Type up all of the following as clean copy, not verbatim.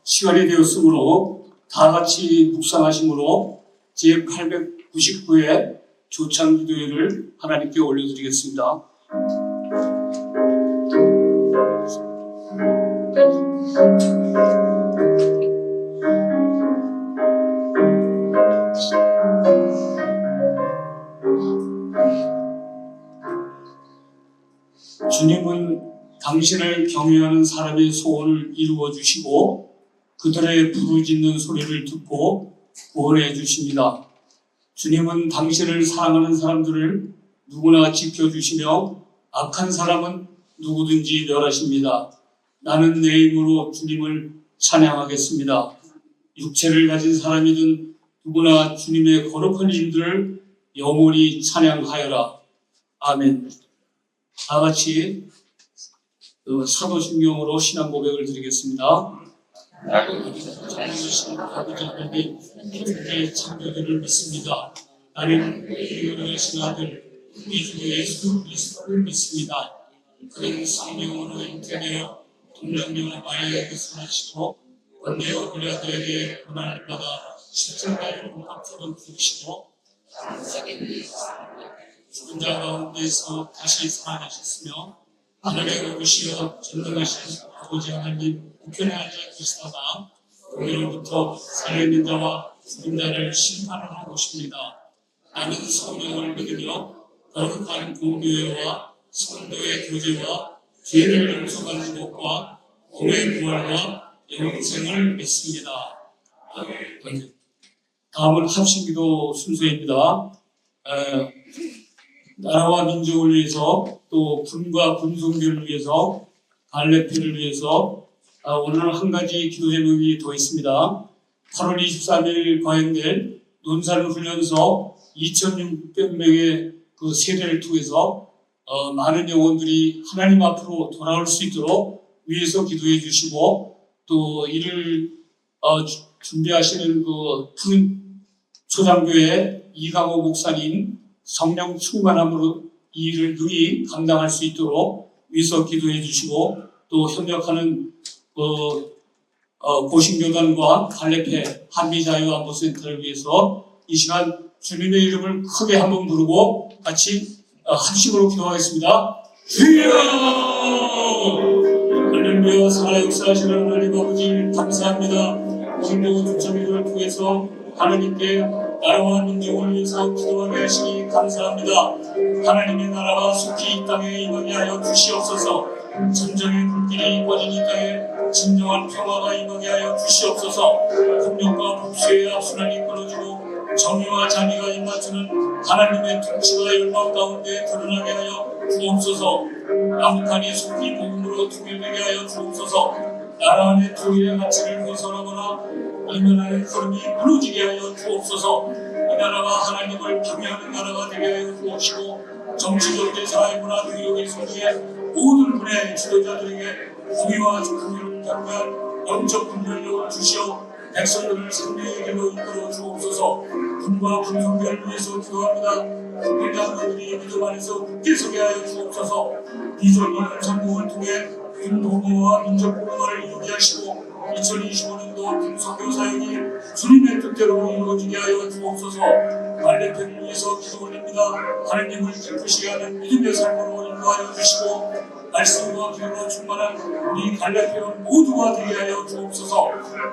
시간이 되었으므로 다 같이 묵상하심으로 제899회 조창기도회를 하나님께 올려드리겠습니다. 주님은 당신을 경외하는 사람의 소원을 이루어 주시고 그들의 부르짖는 소리를 듣고 구원해 주십니다. 주님은 당신을 사랑하는 사람들을 누구나 지켜주시며 악한 사람은 누구든지 멸하십니다. 나는 내 힘으로 주님을 찬양하겠습니다. 육체를 가진 사람이든 누구나 주님의 거룩한 이름들을 영원히 찬양하여라. 아멘. 다 같이 사도신경으로 신앙 고백을 드리겠습니다. 찬양하신 아버지 하나님, 주님의 창조주를 믿습니다. 나는 유일하신 아들, 우리 주 예수 그리스도를 믿습니다. 그는 성령으로 잉태되어 동정녀 마리아에게 선하시고 본디오 빌라도에게 고난을 받아 십자가에 못 박혀 죽으시고 죽은 자 가운데서 다시 살아나셨으며 하늘에 오르시어 전능하신 아버지 하나님 우편에 앉아 계시다가 오늘부터 살아있는 자와 죽은 자를 심판하러 오십니다. 나는 성령을 믿으며 거룩한 공교회와 성도의 교제와 죄를 용서하는 것과 몸의 부활과 영생을 믿습니다. 아멘. 다음은 합심기도 순서입니다. 나라와 민족을 위해서 또 군과 군성교를 위해서 갈렙회를 위해서 오늘 한 가지 기도 제목이 더 있습니다. 8월 23일 과행될 논산훈련소 2,600명의 그 세대를 통해서 많은 영혼들이 하나님 앞으로 돌아올 수 있도록 위해서 기도해 주시고 또 이를 준비하시는 그 푸른 초장교회 이강호 목사님 성령 충만함으로 이 일을 능히 감당할 수 있도록 위해서 기도해 주시고 또 협력하는 고신교단과 갈렙회 한미자유안보센터를 위해서 이 시간 주님의 이름을 크게 한번 부르고 같이 합심으로 기도하겠습니다. 주여! 할렐루야. 살아 역사하시는 하나님 아버지 감사합니다. 오늘도 주차비를 통해서 하나님께 나라와 민족을 위해서 기도하게 하시니 감사합니다. 하나님의 나라가 속히 이 땅에 임하게 하여 주시옵소서. 전쟁의 불길이 꺼진 이 땅에 진정한 평화가 임하게 하여 주시옵소서. 폭력과 복수의 악순환이 끊어지고 정의와 자비가 입맞추는 하나님의 통치가 열방 가운데 드러나게 하여 주옵소서. 남북한이 속히 복음으로 통일되게 하여 주옵소서. 나라 안의 통일의 가치를 훼손하거나 이면하는 흐름이 무너지게 하여 주옵소서. 이 나라가 하나님을 경외하는 나라가 되게 하여 주옵시고 정치, 경제, 사회, 문화, 교육의 소중에 모든 분야의 지도자들에게 공의와 공의를 경배한 영적 분별력을 주시어 백성들을 생명의 길로 이끌어 주옵소서. 군과 군성교를 위해서 기도합니다. 군장들이 믿음 안에서 굳게 서게 하여 주옵소서. 비전이는 전공을 통해 군도모와 민족복음화를 이루게 하시고 2025년도 군성교 사역이 주님의 뜻대로 이루어지게 하여 주옵소서. 갈렙회를 위해서 기도 올립니다. 하나님을 기쁘시게 하는 믿음의 삶으로 인도하여 주시고 말씀과 기도로 충만한 우리 갈렙회원 모두가 되게 하여 주옵소서.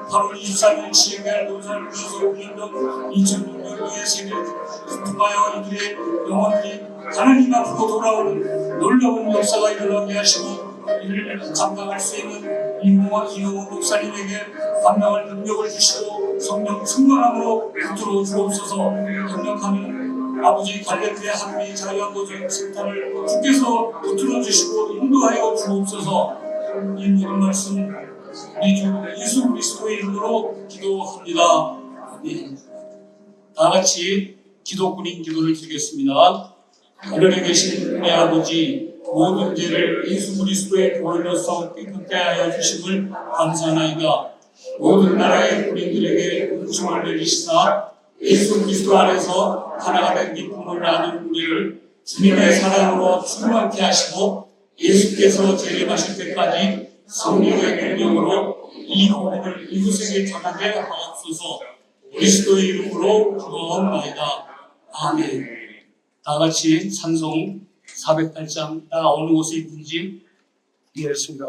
8월 23일 시행해 할 논산훈련소 훈련병 2,600명의 세계 통하여 이들의 영혼들이 하나님 앞으로 돌아오는 놀라운 역사가 일어나게 하시고 이를 감당할 수 있는 이용호 목사님에게 감당할 능력을 주시고 성령 충만함으로 붙들어 주옵소서. 협력하는 아버지 갈렙회 한미 자유안보센터를 주께서 붙들어 주시고 인도하여 주옵소서. 이 모든 말씀 우리 주 예수 그리스도의 이름으로 기도합니다. 아멘. 다 같이 기도꾼인 기도를 드리겠습니다. 하늘에 계신 내 아버지, 모든 죄를 예수 그리스도의 보혈로서 깨끗게 하여 주심을 감사하나이다. 모든 나라의 군인들에게 은총을 내리시사 예수 그리스도 안에서 하나가 된 기쁨을 나누는 우리를 주님의 사랑으로 충만케 하시고 예수께서 재림하실 때까지 성령의 능력으로 이 영혼을 이곳에게 전하게 하옵소서. 그리스도의 이름으로 기도하옵나이다. 아멘. 다 같이 찬송 408장 나 어느 곳에 있든지 이해했습니다.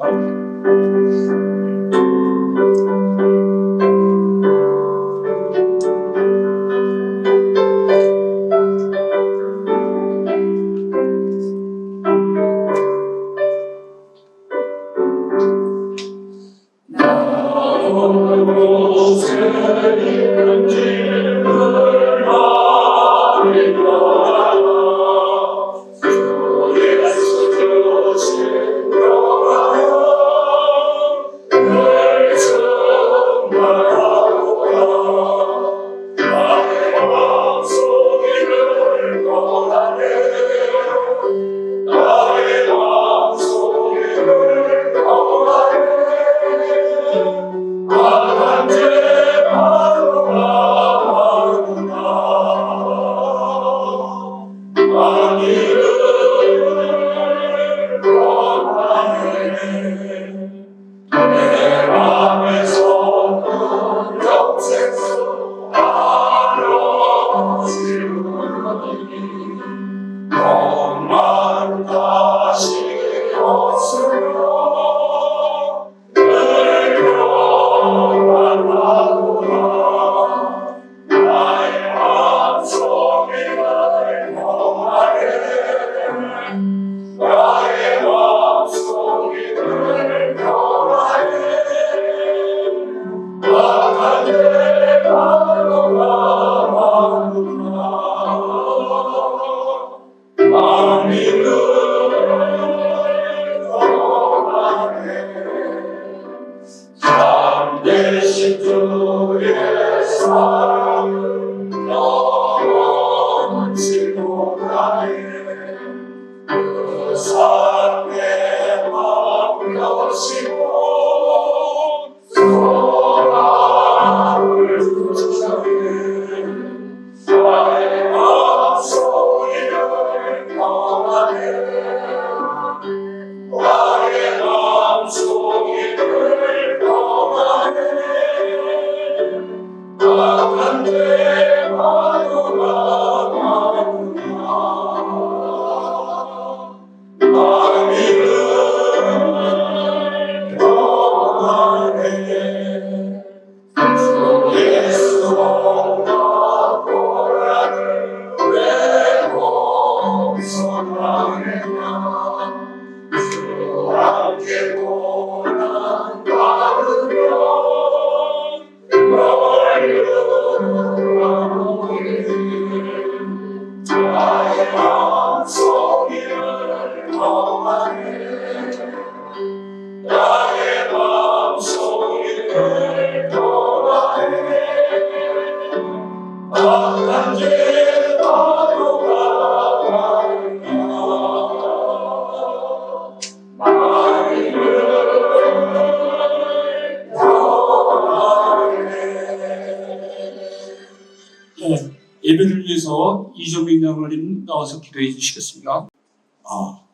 예배를 위해서 이종민 장로님 나와서 기도해 주시겠습니다.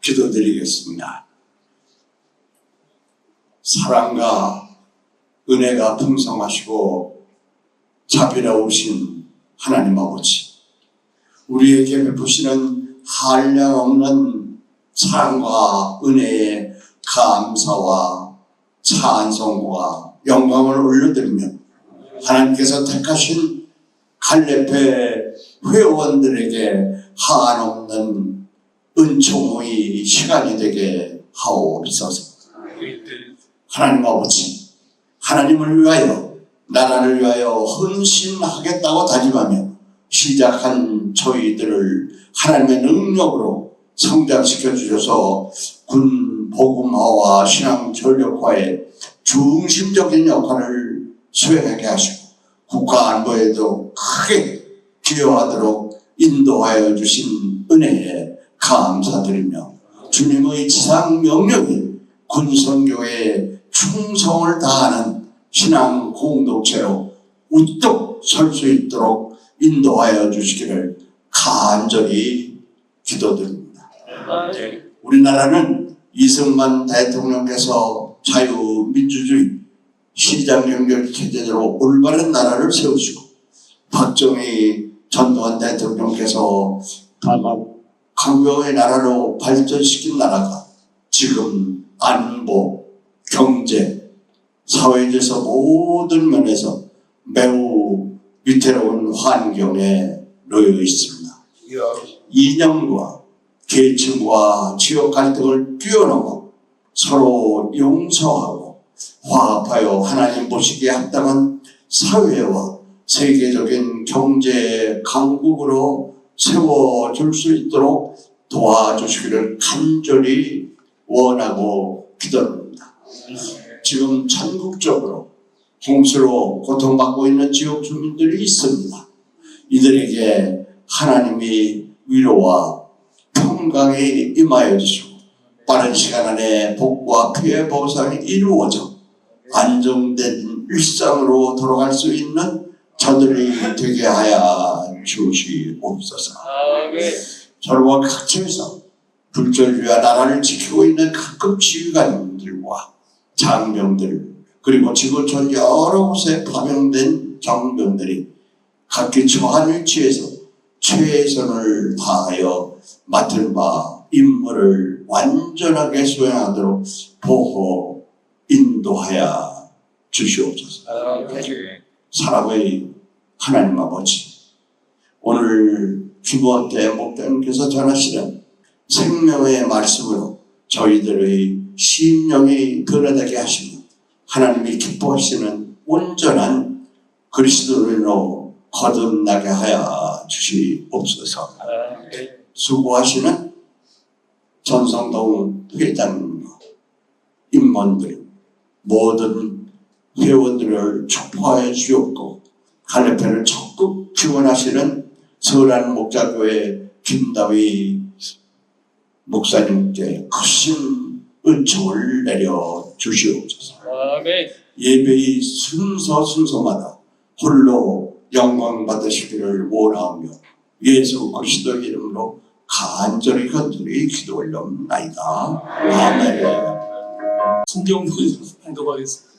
기도드리겠습니다. 사랑과 은혜가 풍성하시고 자비로우신 하나님 아버지, 우리에게 베푸시는 한량없는 사랑과 은혜에 감사와 찬송과 영광을 올려드리며 하나님께서 택하신 갈렙회 회원들에게 한없는 은총의 시간이 되게 하옵소서. 하나님 아버지, 하나님을 위하여 나라를 위하여 헌신하겠다고 다짐하며 시작한 저희들을 하나님의 능력으로 성장시켜 주셔서 군 복음화와 신앙 전력화의 중심적인 역할을 수행하게 하시고 국가 안보에도 크게 기여하도록 인도하여 주신 은혜에 감사드리며 주님의 지상 명령이 군선교회에 충성을 다하는 신앙 공동체로 우뚝 설 수 있도록 인도하여 주시기를 간절히 기도드립니다. 우리나라는 이승만 대통령께서 자유민주주의 시장 연결 체제로 올바른 나라를 세우시고 박정희 전두환 대통령께서 강병의 나라로 발전시킨 나라가 지금 안보, 경제, 사회에서 모든 면에서 매우 위태로운 환경에 놓여 있습니다. 이념과 계층과 지역 갈등을 뛰어넘어 서로 용서하고 화합하여 하나님 보시기에 합당한 사회와 세계적인 경제 강국으로 세워줄 수 있도록 도와주시기를 간절히 원하고 기도합니다. 지금 전국적으로 홍수로 고통받고 있는 지역 주민들이 있습니다. 이들에게 하나님이 위로와 평강이 임하여 주시고 빠른 시간 안에 복과 피해 보상이 이루어져 안정된 일상으로 돌아갈 수 있는 저들이 되게 하여 주시옵소서. 서로 각처에서 불철주야 나라를 지키고 있는 각급 지휘관들과 장병들 그리고 지구촌 여러 곳에 파병된 정병들이 각기 처한 위치에서 최선을 다하여 맡은 바 임무를 완전하게 수행하도록 보호 인도하여 주시옵소서. 사랑의 하나님 아버지, 오늘 기도 때 목사님께서 전하시는 생명의 말씀으로 저희들의 심령이 변화되게 하시고 하나님이 기뻐하시는 온전한 그리스도인으로 거듭나게 하여 주시옵소서. 수고하시는 전성동 회장과 임원들 모든 회원들을 축복하여 주옵고 갈래편을 적극 지원하시는 서울한 목자교회 김다위 목사님께 크신 은총을 내려 주시옵소서. 예배의 순서마다 홀로 영광 받으시기를 원하며 예수 그리스도 이름으로 간절히 기도 올려옵나이다. 아멘. 성경 봉독하겠습니다.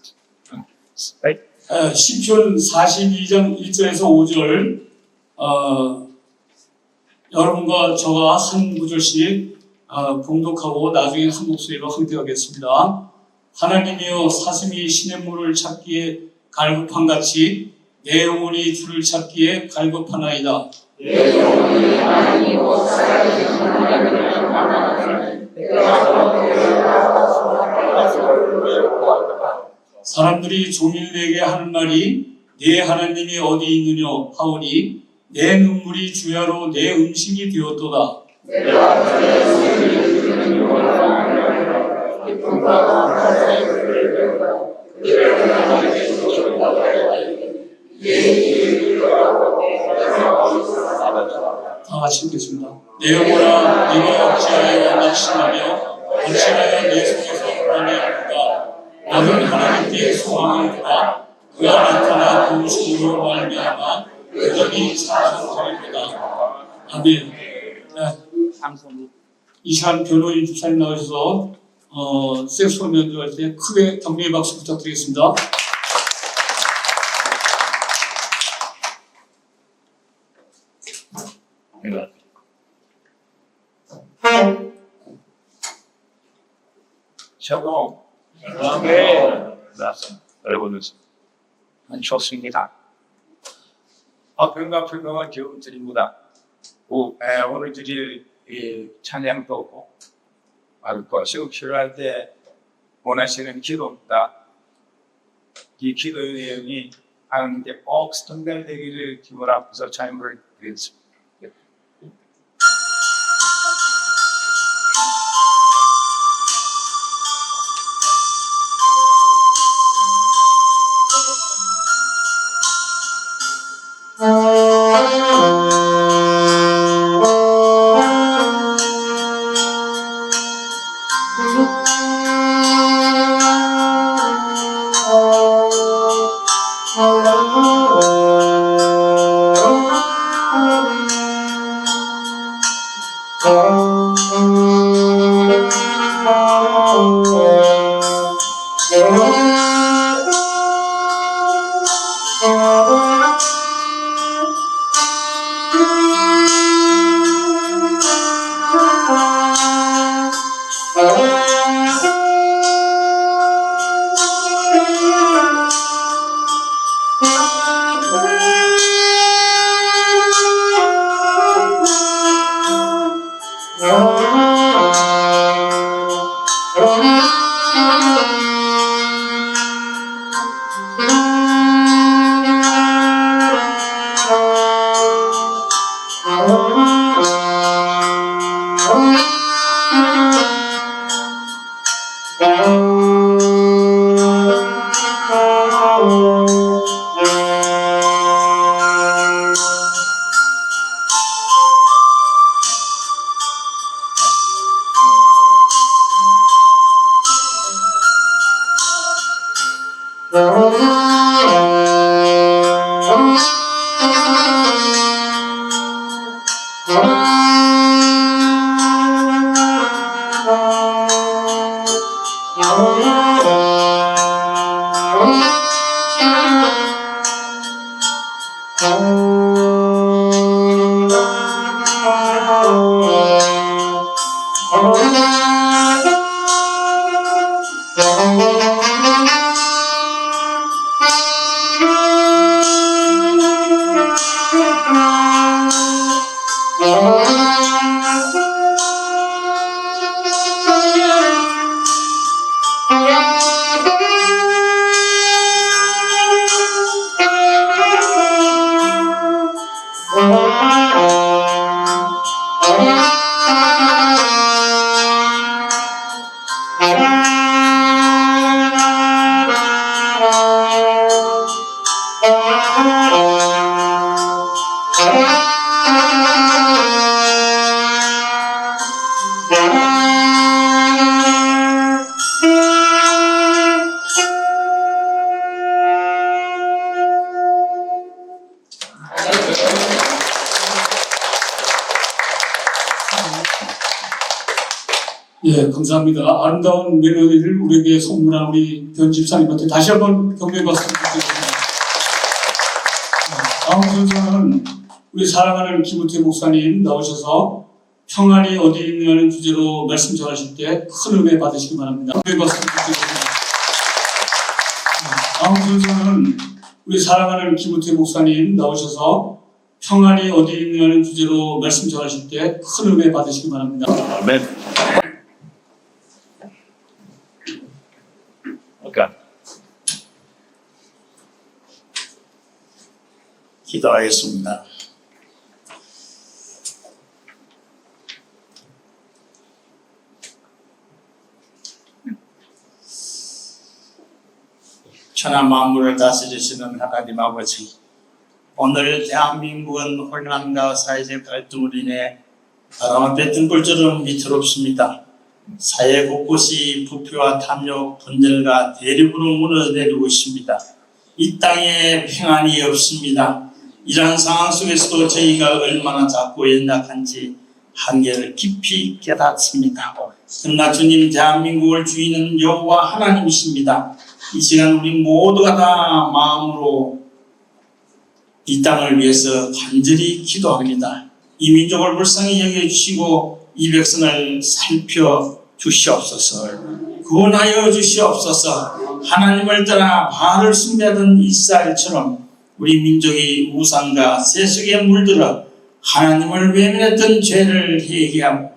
시편 42장 1절에서 5절 여러분과 저가 한 구절씩 봉독하고 나중에 한 목소리로 함께 하겠습니다. 하나님이여 사슴이 시냇물을 찾기에 갈급한 같이 내 영혼이 주를 찾기에 갈급하나이다. 내 영혼이 하나님 곧 살아계신 하나님을 갈망하노니 사람들이 종일 내게 하는 말이 내 하나님이 어디 있느냐 하오니 내 눈물이 주야로 내 음식이 되었도다. 내가 주의 손을 주는 영혼을 기쁨과 감사의 소리를 들었다. 그들을 하나님의 소리를 다 같이 읽겠습니다. 내 영혼아 네가 어찌하여 낙심하며 어찌하여 내 속에서 불안해하는가. 나는 하나님께 소망을 두라. 그가 나타나 도우심으로 말미암아 여전히 찬송하리로다. 아멘. 이시안 변호인 집사님 나오셔서 색소폰 연주할 때 크게 격려의 박수 부탁드리겠습니다. 샬롬. 여러분 좋습니다. 평강한 기운 드립니다. 오늘 드릴 찬양도 받고 수업실할 때 원하시는 기도입니다. 이 기도 내용이 하나님께 꼭 전달되기를 기분 앞에서 찬양을 드리겠습니다. 예, 감사합니다. 아름다운 멜로디를 우리에게 선물한 우리 변 집사님한테 다시 한번 격려의 박수 부탁드립니다. 다음 순서는 우리 사랑하는 김우태 목사님 나오셔서 평안이 어디 있느냐는 주제로 말씀 전하실 때 큰 은혜 받으시기 바랍니다. 격려의 박수 부탁드립니다. 다음 순서는 우리 사랑하는 김우태 목사님 나오셔서 평안이 어디 있느냐는 주제로 말씀 전하실 때 큰 은혜 받으시기 바랍니다. 아멘. 기도하겠습니다. 천하 만물을 다스리시는 하나님 아버지, 오늘 대한민국은 혼란과 사회적 갈등으로 인해 바람 앞에 등불처럼 위태롭습니다. 사회 곳곳이 부패와 탐욕, 분열과 대립으로 무너내리고 있습니다. 이 땅에 평안이 없습니다. 이러한 상황 속에서도 저희가 얼마나 작고 연약한지 한계를 깊이 깨닫습니다. 그러나 주님, 대한민국을 주인은 여호와 하나님이십니다. 이 시간 우리 모두가 다 마음으로 이 땅을 위해서 간절히 기도합니다. 이 민족을 불쌍히 여겨주시고 이 백성을 살펴 주시옵소서. 구원하여 주시옵소서. 하나님을 따라 바알을 숭배하던 이스라엘처럼 우리 민족이 우상과 세속에 물들어 하나님을 외면했던 죄를 회개하고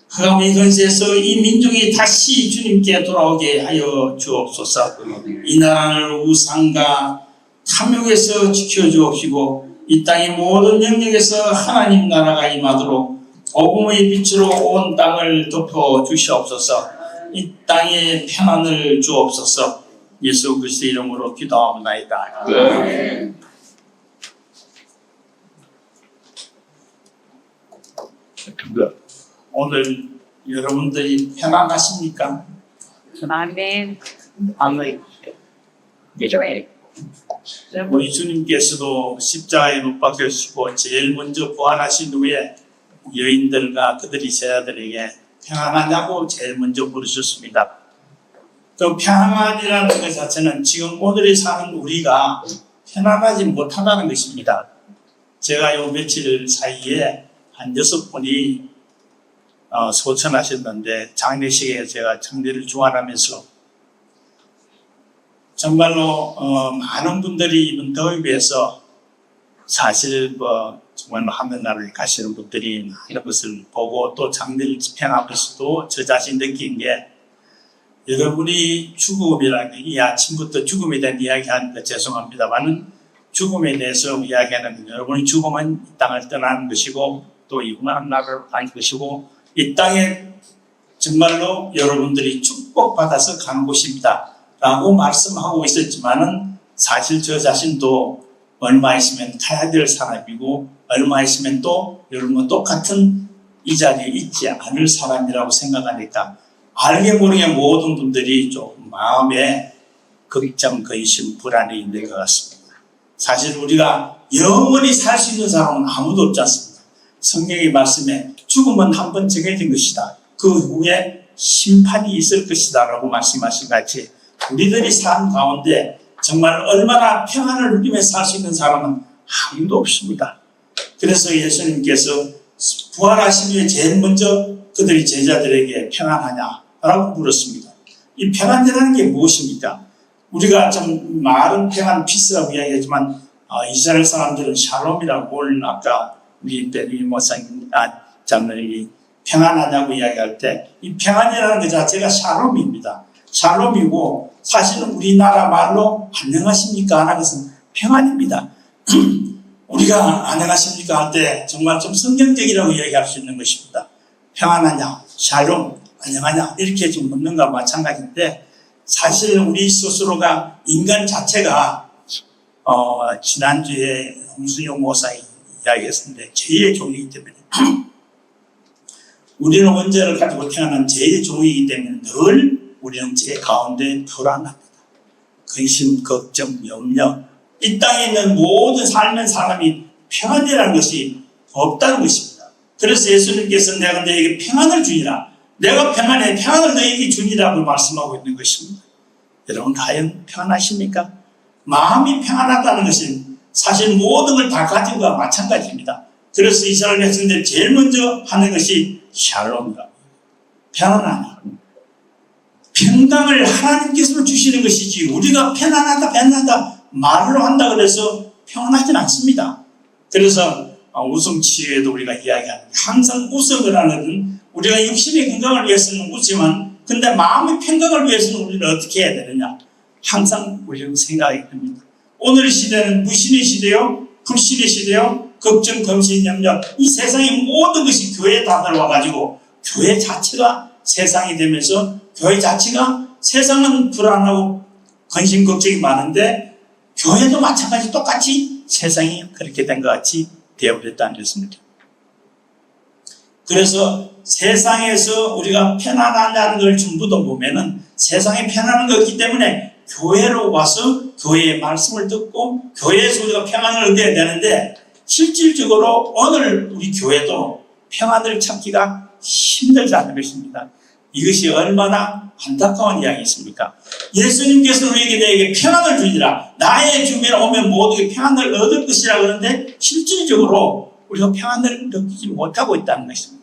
흑암의 근세에서 이 민족이 다시 주님께 돌아오게 하여 주옵소서. 이 나라를 우상과 탐욕에서 지켜주옵시고 이 땅의 모든 영역에서 하나님 나라가 임하도록 복음의 빛으로 온 땅을 덮어 주시옵소서. 이 땅에 평안을 주옵소서. 예수 그리스도의 이름으로 기도합니다. 네. 오늘 여러분들이 편안하십니까? 아멘. 아멘. 우리 주님께서도 십자가에 못 박히시고 제일 먼저 부활하신 후에 여인들과 그들의 제자들에게 평안하냐고 제일 먼저 물으셨습니다. 그 평안이라는 것 자체는 지금 오늘에 사는 우리가 편안하지 못하다는 것입니다. 제가 요 며칠 사이에 한 6분이 소천하셨는데 장례식에 제가 장례를 주관하면서 정말로 많은 분들이 이번 더위에 비해서 사실 정말 하늘나라를 가시는 분들이 많은 것을 보고 또 장례를 집행하면서도 저 자신 느낀 게 여러분이 죽음이라는 이 아침부터 죽음에 대한 이야기하니까 죄송합니다만은 죽음에 대해서 이야기하는 여러분의 죽음은 이 땅을 떠나는 것이고 또 이분한 나라로 가는 것이고 이 땅에 정말로 여러분들이 축복받아서 가는 곳입니다 라고 말씀하고 있었지만은 사실 저 자신도 얼마 있으면 가야 될 사람이고 얼마 있으면 또 여러분과 똑같은 이 자리에 있지 않을 사람이라고 생각하니까 알게 모르게 모든 분들이 좀 마음에 걱정, 근심, 불안이 있는 것 같습니다. 사실 우리가 영원히 살 수 있는 사람은 아무도 없지 않습니다. 성경의 말씀에 죽음은 한 번 정해진 것이다. 그 후에 심판이 있을 것이다 라고 말씀하신 같이 우리들이 삶 가운데 정말 얼마나 평안을 누리며 살 수 있는 사람은 아무도 없습니다. 그래서 예수님께서 부활하신 후에 제일 먼저 그들이 제자들에게 평안하냐라고 물었습니다. 이 평안이라는 게 무엇입니까? 우리가 좀 말은 평안 피스라고 이야기하지만 이스라엘 사람들은 샬롬이라고 오늘 아까 우리 베리 목사님 장로님이 평안하냐고 이야기할 때 이 평안이라는 것 자체가 샬롬입니다. 샬롬이고 사실은 우리나라 말로 안녕하십니까 하는 것은 평안입니다. 우리가 안녕하십니까 할 때 정말 좀 성경적이라고 이야기할 수 있는 것입니다. 평안하냐, 샬롬, 안녕하냐 이렇게 좀 묻는 것과 마찬가지인데 사실 우리 스스로가 인간 자체가 지난주에 홍수용 목사님 이야기했었는데 죄의 종이기 때문에 우리는 원죄를 가지고 태어난 죄의 종이기 때문에 늘 우리는 죄 가운데 불안합니다. 근심, 걱정, 염려 이 땅에 있는 모든 삶의 사람이 평안이라는 것이 없다는 것입니다. 그래서 예수님께서 내가 너에게 평안을 주니라. 내가 평안해 평안을 너에게 주니라고 말씀하고 있는 것입니다. 여러분 과연 평안하십니까? 마음이 평안하다는 것은 사실 모든 걸 다 가진 것과 마찬가지입니다. 그래서 이스라엘 백성들이 제일 먼저 하는 것이 샬롬이라고 평안하냐. 평강을 하나님께서 주시는 것이지 우리가 편안하다 말로 한다 그래서 평안하진 않습니다. 그래서 웃음 치유에도 우리가 이야기하는 항상 웃음을 하는 우리가 육신의 건강을 위해서는 웃지만 근데 마음의 평강을 위해서는 우리는 어떻게 해야 되느냐 항상 우리는 생각이 듭니다. 오늘 시대는 무신의 시대요 불신의 시대요 걱정, 근심, 염려 이 세상의 모든 것이 교회에 다 들어와가지고 교회 자체가 세상이 되면서 교회 자체가 세상은 불안하고 근심, 걱정이 많은데 교회도 마찬가지 똑같이 세상이 그렇게 된 것 같이 되어버렸다는 것입니다. 그래서 세상에서 우리가 편안하다는 걸 전부도 보면은 세상에 편안한 거 없기 때문에 교회로 와서 교회의 말씀을 듣고 교회에서 우리가 평안을 얻어야 되는데 실질적으로 오늘 우리 교회도 평안을 찾기가 힘들다는 것입니다. 이것이 얼마나 안타까운 이야기입니까? 예수님께서 우리에게 내게 평안을 주니라. 나의 주변에 오면 모두에게 평안을 얻을 것이라 그러는데 실질적으로 우리가 평안을 느끼지 못하고 있다는 것입니다.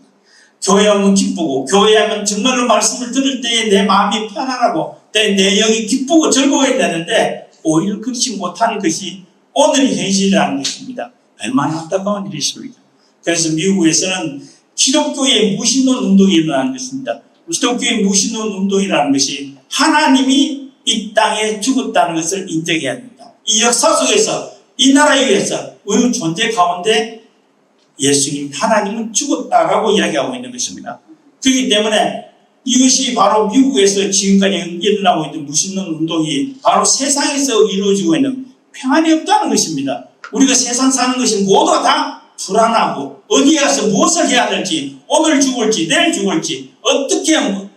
교회 하면 기쁘고 교회 하면 정말로 말씀을 들을 때에 내 마음이 편안하고 내 영이 기쁘고 즐거워야 되는데 오히려 그렇지 못하는 것이 오늘의 현실이라는 것입니다. 얼마나 안타까운 일이십니까? 그래서 미국에서는 기독교의 무신론 운동이 일어나는 것입니다. 기독교의 무신론 운동이라는 것이 하나님이 이 땅에 죽었다는 것을 인정해야 합니다. 이 역사 속에서 이 나라에 의해서 우리 존재 가운데 예수님 하나님은 죽었다라고 이야기하고 있는 것입니다. 그렇기 때문에 이것이 바로 미국에서 지금까지 일어나고 있는 무신론 운동이 바로 세상에서 이루어지고 있는 평안이 없다는 것입니다. 우리가 세상 사는 것이 모두가 다 불안하고 어디에 가서 무엇을 해야 될지 오늘 죽을지 내일 죽을지 어떻게 하면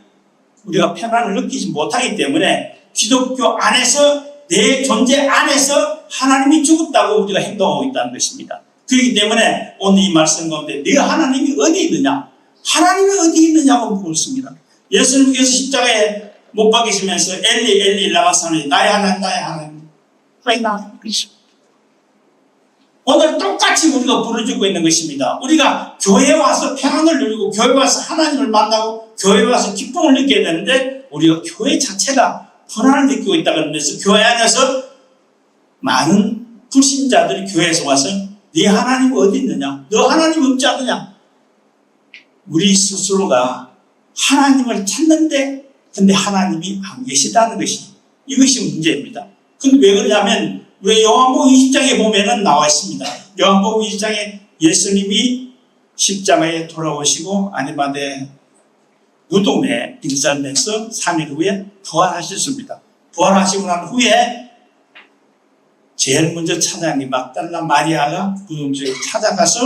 우리가 평안을 느끼지 못하기 때문에 기독교 안에서 내 존재 안에서 하나님이 죽었다고 우리가 행동하고 있다는 것입니다. 그렇기 때문에 오늘 이 말씀 가운데 네 하나님이 어디 있느냐? 하나님이 어디 있느냐고 묻습니다. 예수님께서 십자가에 못 박히시면서 엘리 엘리 라마사니 나의 하나님 나의 하나님 왜 나? 오늘 똑같이 우리가 부르짖고 있는 것입니다. 우리가 교회에 와서 평안을 누리고 교회에 와서 하나님을 만나고 교회에 와서 기쁨을 느껴야 되는데 우리가 교회 자체가 불안을 느끼고 있다 그러면서 교회 안에서 많은 불신자들이 교회에서 와서 네 하나님 어디 있느냐? 너 하나님 없지 않느냐? 우리 스스로가 하나님을 찾는데 근데 하나님이 안 계시다는 것이 이것이 문제입니다. 근데 왜 그러냐면 우리 요한복음 20장에 보면은 나와 있습니다. 요한복음 20장에 예수님이 십자가에 돌아오시고 아니마대 무덤에 빙산돼서 3일 후에 부활하셨습니다. 부활하시고 난 후에 제일 먼저 찾아간 게 막달라 마리아가 무덤 쪽에 찾아가서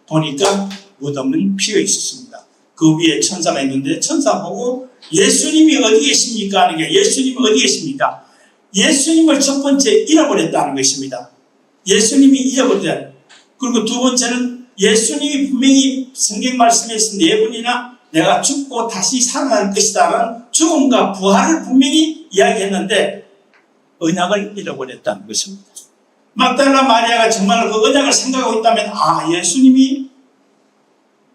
보니까 무덤은 비어 있었습니다. 그 위에 천사가 있는데 천사 보고 예수님이 어디 계십니까? 하는 게 예수님이 어디 계십니까? 예수님을 첫 번째 잃어버렸다는 것입니다. 예수님이 잃어버렸다. 그리고 두 번째는 예수님이 분명히 성경 말씀에서 네 번이나 내가 죽고 다시 살아날 것이다라는 죽음과 부활을 분명히 이야기했는데 언약을 잃어버렸다는 것입니다. 막달라 마리아가 정말 그 언약을 생각하고 있다면 예수님이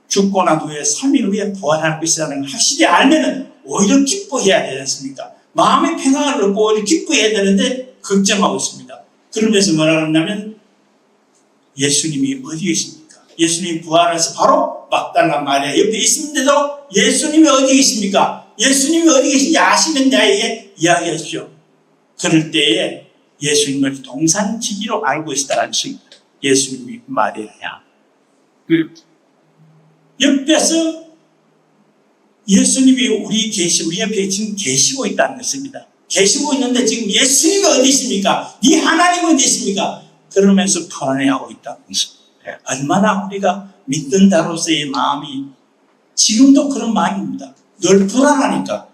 죽고 난 후에 3일 후에 부활할 것이라는 걸 확실히 알면은 오히려 기뻐해야 되지 않습니까? 마음의 평안을 얻고 오히려 기뻐해야 되는데 걱정하고 있습니다. 그러면서 뭐라 그러냐면 예수님이 어디 계십니까? 예수님이 부활해서 바로 막달라 마리아 옆에 있는데도 예수님이 어디 계십니까? 예수님이 어디 계신지 아시는 자에게 이야기하십시오. 그럴 때에 예수님을 동산지기로 알고 있다는 것입니다. 예수님이 마리아야. 그 옆에서 예수님이 우리 옆에 지금 계시고 있다는 것입니다. 계시고 있는데 지금 예수님이 어디 있습니까? 네 하나님은 어디 있습니까? 그러면서 편안해하고 있다는 것입니다. 얼마나 우리가 믿는 자로서의 마음이 지금도 그런 마음입니다. 늘 불안하니까.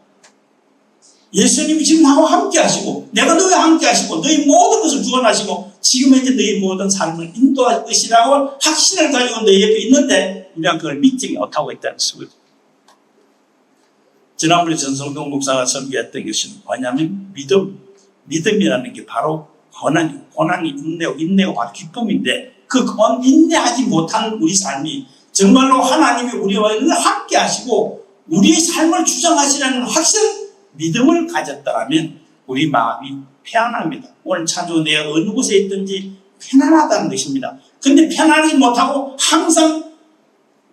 예수님이 지금 나와 함께 하시고 내가 너와 함께 하시고 너희 모든 것을 구원하시고 지금 현재 너희 모든 삶을 인도할 것이라고 확신을 가지고 너희 옆에 있는데 우리가 그걸 믿지 못하고 있다는 것입니다. 지난번에 전성동 목사가 설교했던 것은 뭐냐면 믿음이라는 게 바로 고난이 인내고 바로 기쁨인데 그 인내하지 못한 우리 삶이 정말로 하나님이 우리와 함께 하시고 우리의 삶을 주장하시라는 확신 믿음을 가졌다면 우리 마음이 편안합니다. 오늘 찬조 내가 어느 곳에 있든지 편안하다는 것입니다. 근데 편안하지 못하고 항상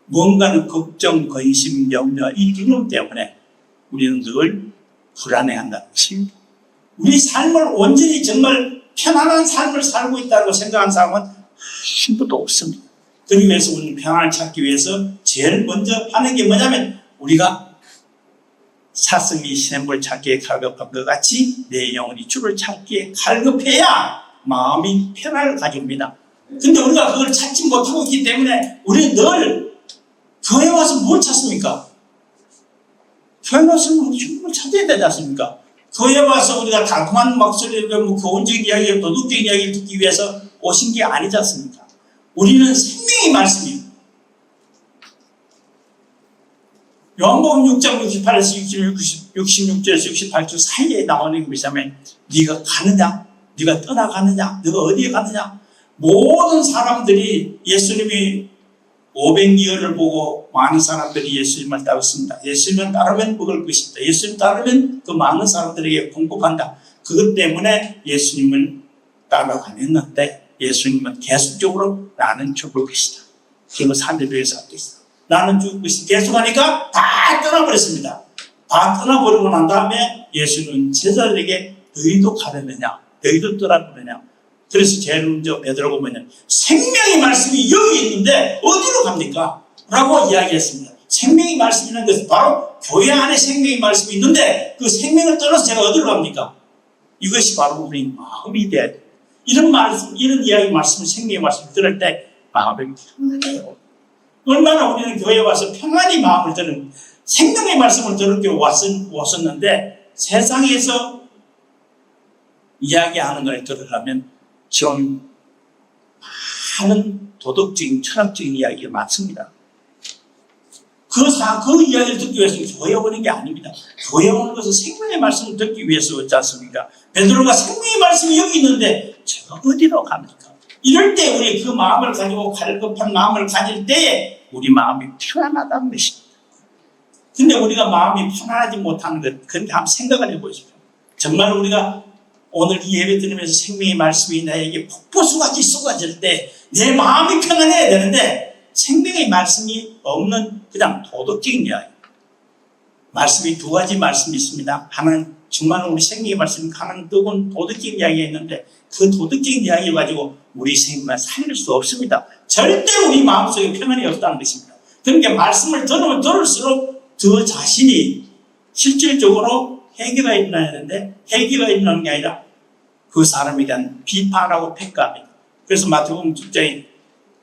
뭔가는 걱정, 근심, 염려 이 두려움 때문에 우리는 늘 불안해한다는 것입니다. 우리 삶을 온전히 정말 편안한 삶을 살고 있다고 생각하는 사람은 한 분도 없습니다. 그러기 위해서 우리는 평안을 찾기 위해서 제일 먼저 하는 게 뭐냐면 우리가 사슴이 시냇물 찾기에 갈급한 것 같이 내 영혼이 주를 찾기에 갈급해야 마음이 평안을 가집니다. 근데 우리가 그걸 찾지 못하고 있기 때문에 우리는 늘 교회 와서 뭘 찾습니까? 교회 와서 주님을 찾아야 되지 않습니까? 교회 와서 우리가 달콤한 목소리로 교훈적인 이야기, 도덕적인 이야기를 듣기 위해서 오신 게 아니지 않습니까? 우리는 생명의 말씀입니다. 요한복음 6장 68에서 66절에서 68절 사이에 나오는 것이라면 네가 가느냐? 네가 떠나가느냐? 네가 어디에 가느냐? 모든 사람들이 예수님이 500리얼을 보고 많은 사람들이 예수님을 따랐습니다. 예수님을 따르면 먹을 것입니다. 예수님 따르면 그 많은 사람들에게 공급한다. 그것 때문에 예수님을 따라다녔는데 예수님은 계속적으로 나는 죽을 것이다. 그리고 산들에서 하고 있어. 나는 죽을 것이다. 계속하니까 다 떠나버렸습니다. 다 떠나버리고 난 다음에 예수님은 제자들에게 너희도 가려느냐? 너희도 떠나버리냐? 그래서 제일 먼저 베드로가 뭐냐면 생명의 말씀이 여기 있는데 어디로 갑니까? 라고 이야기했습니다. 생명의 말씀이라는 것은 바로 교회 안에 생명의 말씀이 있는데 그 생명을 떠나서 제가 어디로 갑니까? 이것이 바로 우리 마음이 돼야 돼요. 이런 이야기 말씀을 생명의 말씀을 들을 때 마음이 편안해요. 얼마나 우리는 교회에 와서 평안히 마음을 드는 생명의 말씀을 들을 때 왔었는데 세상에서 이야기하는 걸 들으려면 지금 많은 도덕적인 철학적인 이야기가 많습니다. 그 이야기를 듣기 위해서 교회에 오는 게 아닙니다. 교회에 오는 것은 생명의 말씀을 듣기 위해서 그렇지 않습니까? 베드로가 생명의 말씀이 여기 있는데 제가 어디로 갑니까? 이럴 때 우리 그 마음을 가지고 갈급한 마음을 가질 때에 우리 마음이 편안하다는 것입니다. 근데 우리가 마음이 편안하지 못하는 것, 그런데 한번 생각을 해보십시오. 정말 우리가 오늘 이 예배 드리면서 생명의 말씀이 나에게 폭포수같이 쏟아질 때 내 마음이 편안해야 되는데 생명의 말씀이 없는 그냥 도덕적인 이야기. 말씀이 두 가지 말씀이 있습니다. 하나는 정말 우리 생명의 말씀이 하나는 뜨거운 도덕적인 이야기가 있는데 그 도덕적인 이야기를 가지고 우리 생명을 살릴 수 없습니다. 절대 우리 마음속에 평안이 없다는 것입니다. 그러니까 말씀을 들으면 들을수록 저 자신이 실질적으로 회개가 일어나야 되는데 회개가 일어나는 게 아니라 그 사람에 대한 비판하고 평가합니다. 그래서 마태복음 6장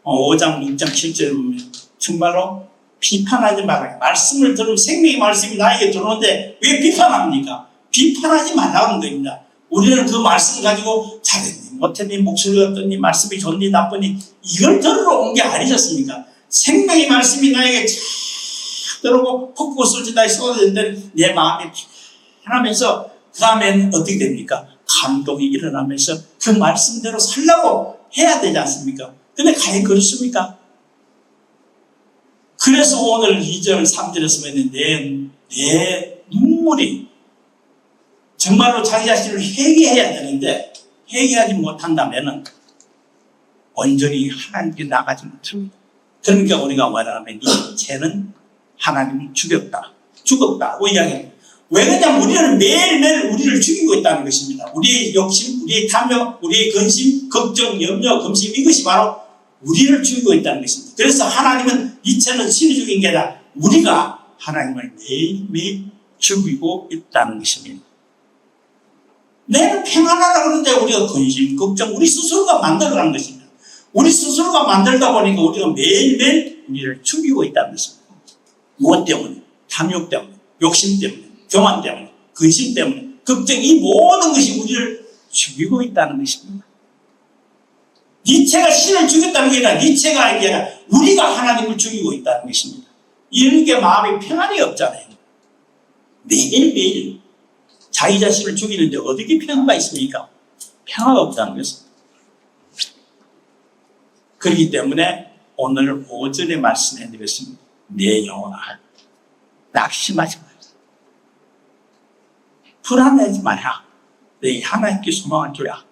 5장 6장 7절에 보면 정말로 비판하지 말아요. 말씀을 들으면 생명의 말씀이 나에게 들어오는데 왜 비판합니까? 비판하지 말라는 겁니다. 우리는 그 말씀을 가지고 잘했니 못했니 목소리가 어떻니 말씀이 좋니 나쁘니 이걸 들으러 온 게 아니셨습니까? 생명의 말씀이 나에게 쫙 들어오고 폭풍 쏟아지다 쏟아지는데 내 마음이 편하면서 그 다음에는 어떻게 됩니까? 감동이 일어나면서 그 말씀대로 살려고 해야 되지 않습니까? 근데 과연 그렇습니까? 그래서 오늘 2절 3절에서 보면 내 눈물이 정말로 자기 자신을 회개해야 되는데 회개하지 못한다면 온전히 하나님께 나가지 못합니다. 그러니까 우리가 뭐라면 이 죄는 하나님이 죽었다 이야기합니다. 왜 그러냐면 우리는 매일매일 우리를 죽이고 있다는 것입니다. 우리의 욕심, 우리의 탐욕, 우리의 근심, 걱정, 염려, 검심 이것이 바로 우리를 죽이고 있다는 것입니다. 그래서 하나님은 이 죄는 신이 죽인 게 아니라 우리가 하나님을 매일매일 죽이고 있다는 것입니다. 내가 평안하다고 그러는데 우리가 근심, 걱정, 우리 스스로가 만들어가는 것입니다. 우리 스스로가 만들다 보니까 우리가 매일매일 우리를 죽이고 있다는 것입니다. 무엇 때문에? 탐욕 때문에, 욕심 때문에, 교만 때문에, 근심 때문에, 걱정, 이 모든 것이 우리를 죽이고 있다는 것입니다. 니체가 신을 죽였다는 게 아니라 니체가 아니라 우리가 하나님을 죽이고 있다는 것입니다. 이런 게 마음에 평안이 없잖아요. 매일매일 자기 자신을 죽이는데 어떻게 평화가 있습니까? 평화가 없다는 것입니다. 그렇기 때문에 오늘 오전에 말씀해 드렸습니다. 내 영혼아 낙심하지 마라. 불안하지 마라. 내 하나님께 소망을 두라.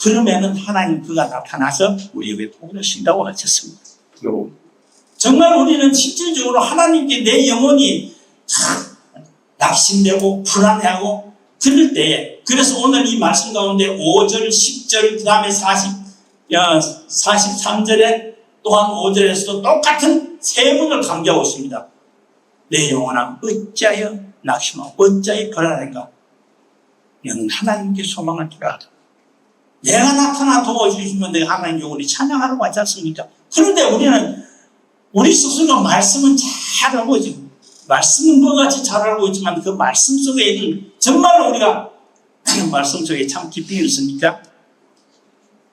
그러면은 하나님 그가 나타나서 우리에게 복을 주신다고 하셨습니다. 정말 우리는 실질적으로 하나님께 내 영혼이 낙심되고 불안해하고 그럴 때에 그래서 오늘 이 말씀 가운데 5절, 10절 그 다음에 43절에 또한 5절에서도 똑같은 세 분을 강조하고 있습니다. 내 영혼아 어찌하여 낙심하고 어찌하여 불안한가? 너는 하나님께 소망을 두라. 내가 나타나 도와주시면 내가 하나님 영혼이 찬양하라고 하지 않습니까? 그런데 우리는 우리 스스로 말씀은 잘 알고 있죠. 말씀은 뭐같이 잘 알고 있지만 그 말씀 속에 정말로 우리가 말씀 속에 참 깊이 있습니까?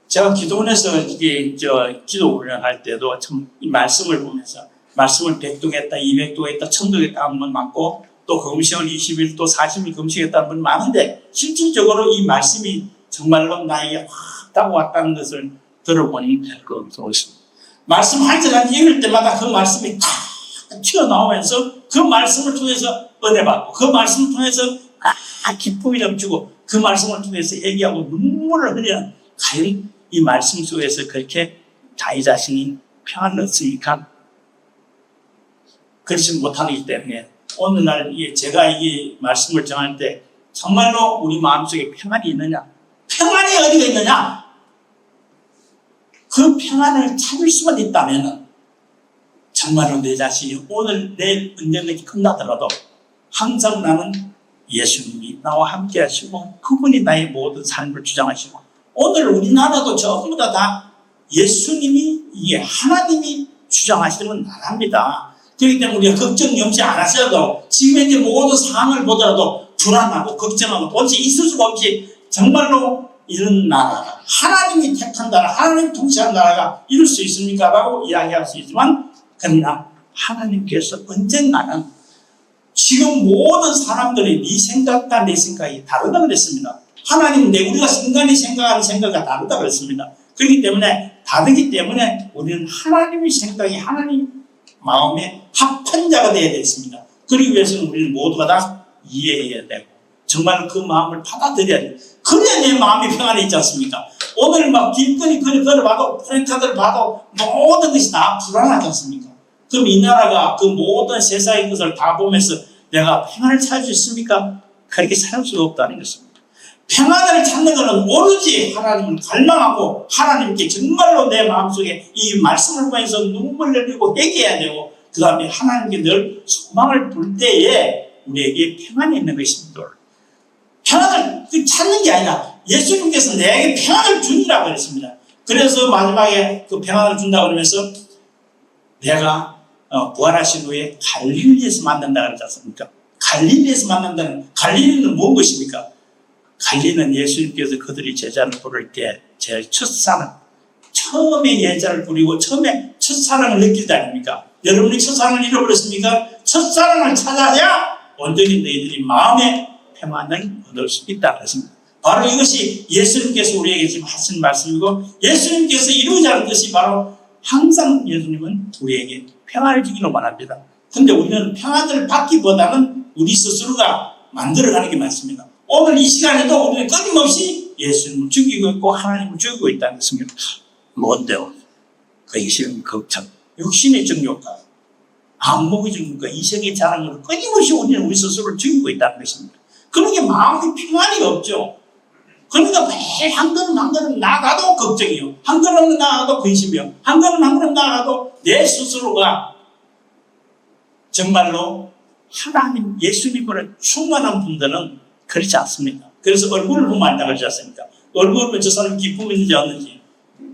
제가 기도원에서 기도 훈련할 때도 참 이 말씀을 보면서 말씀을 100동 했다, 200동 했다, 1000동 했다 한 번 맞고 또 금식을 20일 또 40일 금식했다는 분 많은데 실질적으로 이 말씀이 정말로 나에게 확 다가왔다는 것을 들어보니 별거 없습니다. 말씀 한 절 읽을 때마다 그 말씀이 탁 튀어나오면서 그 말씀을 통해서 은혜 받고 그 말씀을 통해서 기쁨이 넘치고 그 말씀을 통해서 얘기하고 눈물을 흘리는 과연 이 말씀 속에서 그렇게 자기 자신이 평안을 얻습니까? 그렇지 못하기 때문에 오늘날 제가 이 말씀을 정할 때 정말로 우리 마음속에 평안이 있느냐? 평안이 어디가 있느냐? 그 평안을 찾을 수만 있다면 정말로 내 자신이 오늘 내일 언젠가지 끝나더라도 항상 나는 예수님이 나와 함께 하시고 그분이 나의 모든 삶을 주장하시고 오늘 우리나라도 전부 다 예수님이 이게 하나님이 주장하시는 나라입니다. 그렇기 때문에 우리가 걱정 염치 안 하셔도 지금 이제 모든 상황을 보더라도 불안하고 걱정하고 도대체 있을 수가 없이 정말로 이런 나라 하나님이 택한 나라 하나님이 통치한 나라가 이룰 수 있습니까? 라고 이야기할 수 있지만 그러나 하나님께서 언젠가는 지금 모든 사람들의 네 생각과 내 생각이 다르다고 그랬습니다. 하나님은 우리가 인간이 생각하는 생각과 다르다고 그랬습니다. 그렇기 때문에 다르기 때문에 우리는 하나님의 생각이 하나님 마음에 합한 자가 되어야 되겠습니다. 그러기 위해서는 우리는 모두가 다 이해해야 되고 정말 그 마음을 받아들여야 돼요. 그래야 내 마음이 평안해 있지 않습니까? 오늘 막 길거리 걸어봐도 프랭카드를 봐도 모든 것이 다 불안하지 않습니까? 그럼 이 나라가 그 모든 세상의 것을 다 보면서 내가 평안을 찾을 수 있습니까? 그렇게 살 수가 없다는 것입니다. 평안을 찾는 것은 오로지 하나님을 갈망하고 하나님께 정말로 내 마음속에 이 말씀을 보면서 눈물 흘리고 회개해야 되고 그 다음에 하나님께 늘 소망을 둘 때에 우리에게 평안이 있는 것입니다. 평안을 찾는 게 아니라 예수님께서 내게 평안을 주니라고 그랬습니다. 그래서 마지막에 그 평안을 준다고 그러면서 내가 부활하신 후에 갈릴리에서 만난다 그러지 않습니까? 갈릴리에서 만난다는 갈릴리는 무엇 것입니까? 갈리는 예수님께서 그들이 제자를 부를 때 제일 첫사랑, 처음에 예자를 부리고 처음에 첫사랑을 느낄 때 아닙니까? 여러분이 첫사랑을 잃어버렸습니까? 첫사랑을 찾아야 온전히 너희들이 마음의 평안을 얻을 수 있다고 했습니다. 바로 이것이 예수님께서 우리에게 지금 하신 말씀이고, 예수님께서 이루지 않은 것이 바로 항상 예수님은 우리에게 평안을 주기로 말합니다. 근데 우리는 평안을 받기보다는 우리 스스로가 만들어가는 게 맞습니다. 오늘 이 시간에도 우리는 끊임없이 예수님을 죽이고 있고 하나님을 죽이고 있다는 것입니다. 뭔데요? 그것이 걱정, 육신의 정욕과 안목의 정욕과 이성의 자랑으로 끊임없이 우리는 우리 스스로를 죽이고 있다는 것입니다. 그러니까 마음이 평안이 없죠. 그러니까 매일 한 걸음 한 걸음 나아가도 걱정이요, 한 걸음 나아가도 근심이요, 한 걸음 한 걸음 나아가도 내 스스로가 정말로 하나님 예수님으로 충만한 분들은 그렇지 않습니다. 그래서 얼굴을 보면 안다 그러지 않습니까? 얼굴을 보면 저 사람이 기쁨이 있는지 없는지.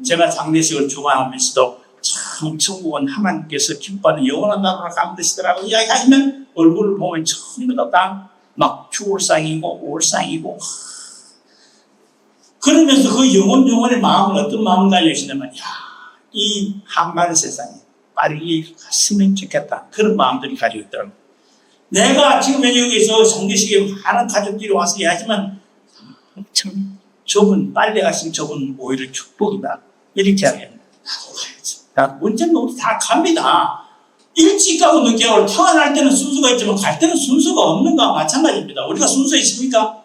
제가 장례식을 주관하면서도 참 천국은 하나님께서 기뻐하는 영원한 나라로 가는 것이더라고 이야기하시면 얼굴을 보면 전부 다 막 추울상이고 우울상이고, 그러면서 그 영혼의 마음은 어떤 마음을 가지고 계시냐면, 이 한반의 세상에 빠르게 갔으면 좋겠다, 그런 마음들이 가지고 있더라고요. 내가 지금 여기서 장례식에 많은 가족들이 와서 얘기하지만 참 저분 빨리 가신 저분 오히려 축복이다, 이렇게 이야기합니다. 나도 가야지. 언젠가 우리 다 갑니다. 일찍 가고 늦게 가고 태어날 때는 순서가 있지만 갈 때는 순서가 없는 거와 마찬가지입니다. 우리가 순서 있습니까?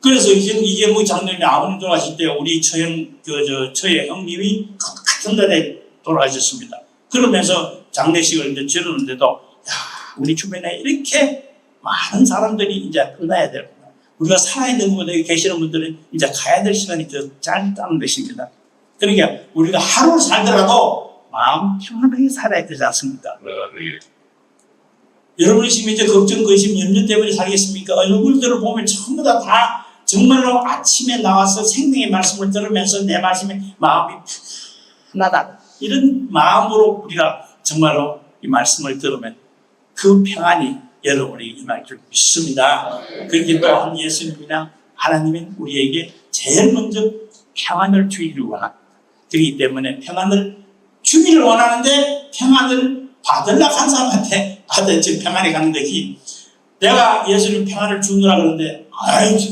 그래서 이게 장로님이 아버님 돌아가실 때 우리 처의 형님이 같은 날에 돌아가셨습니다. 그러면서 장례식을 이제 치르는데도 우리 주변에 이렇게 많은 사람들이 이제 떠나야 됩니다. 우리가 살아있는 분들, 여기 계시는 분들은 이제 가야 될 시간이 더 짧다는 것입니다. 그러니까 우리가 하루 살더라도 마음 편안하게 살아야 되지 않습니까? 여러분이 지금 이제 걱정, 근심, 염려 때문에 살겠습니까? 얼굴들을 보면 전부 다 정말로 아침에 나와서 생명의 말씀을 들으면서 내 말씀에 마음이 편하다, 이런 마음으로 우리가 정말로 이 말씀을 들으면 그 평안이 여러분에게 임할 줄 믿습니다. 그렇게 또한 예수님이나 하나님은 우리에게 제일 먼저 평안을 주기를 원합니다. 그렇기 때문에 평안을 주기를 원하는데 평안을 받으려고 한 사람한테 지금 평안이 가는 것이, 내가 예수님 평안을 주느라 그러는데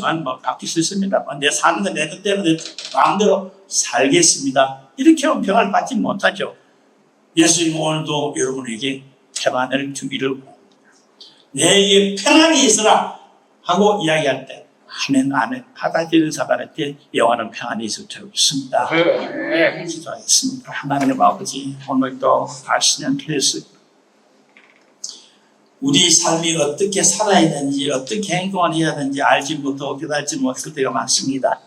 저는 받기 싫습니다. 내 사는 거 내 뜻대로 내 마음대로 살겠습니다, 이렇게 하면 평안을 받지 못하죠. 예수님 오늘도 여러분에게 평안을 주기를 원합니다. 내게 평안이 있으라 하고 이야기할 때 아멘 아멘 받아들이는 사람한테 영원한 평안이 있을 줄 믿습니다. 기도하겠습니다. 하나님 아버지, 오늘도 다시는 그랬습니다. 우리 삶이 어떻게 살아야 되는지, 어떻게 행동을 해야 되는지 알지 못하고 깨달지 못할 때가 많습니다.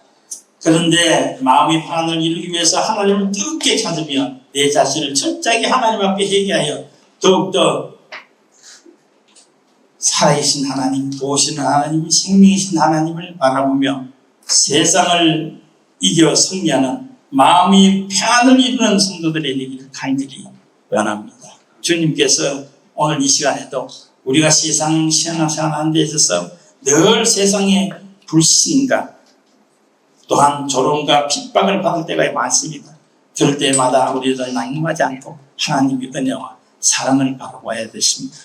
그런데 마음의 평안을 이루기 위해서 하나님을 뜨겁게 찾으며 내 자신을 철저하게 하나님 앞에 회개하여 더욱더 살아계신 하나님, 보시는 하나님, 생명이신 하나님을 바라보며 세상을 이겨 승리하는 마음이 평안을 이루는 성도들의 되기를 간절히 원합니다. 주님께서 오늘 이 시간에도 우리가 세상 신앙생활하는 데 있어서 늘 세상의 불신과 또한 조롱과 핍박을 받을 때가 많습니다. 그럴 때마다 우리도 낙심하지 않고 하나님의 은혜와 사랑을 바라봐야 되십니다.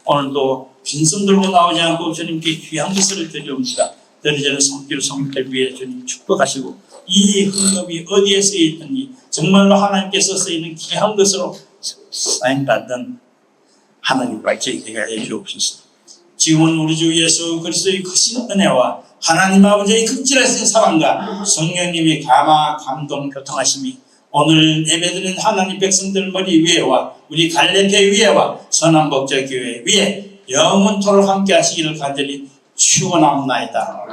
오늘도 빈손 들고 나오지 않고 주님께 귀한 것을 드려옵니다. 드리자는 손길 성필 위해 주님 축복하시고, 이 헌금이 어디에 쓰여있든지 정말로 하나님께서 쓰이는 귀한 것으로 사용받는 하나님과 저희가 해주옵소서. 지금은 우리 주 예수 그리스도의 크신 은혜와 하나님 아버지의 극진하신 사랑과 성령님의 감화 감동 교통하심이 오늘 예배드리는 하나님 백성들 머리 위에와 우리 갈래교 위에와 선한복저교회 위에 영원토록 함께 하시기를 간절히 축원합니다.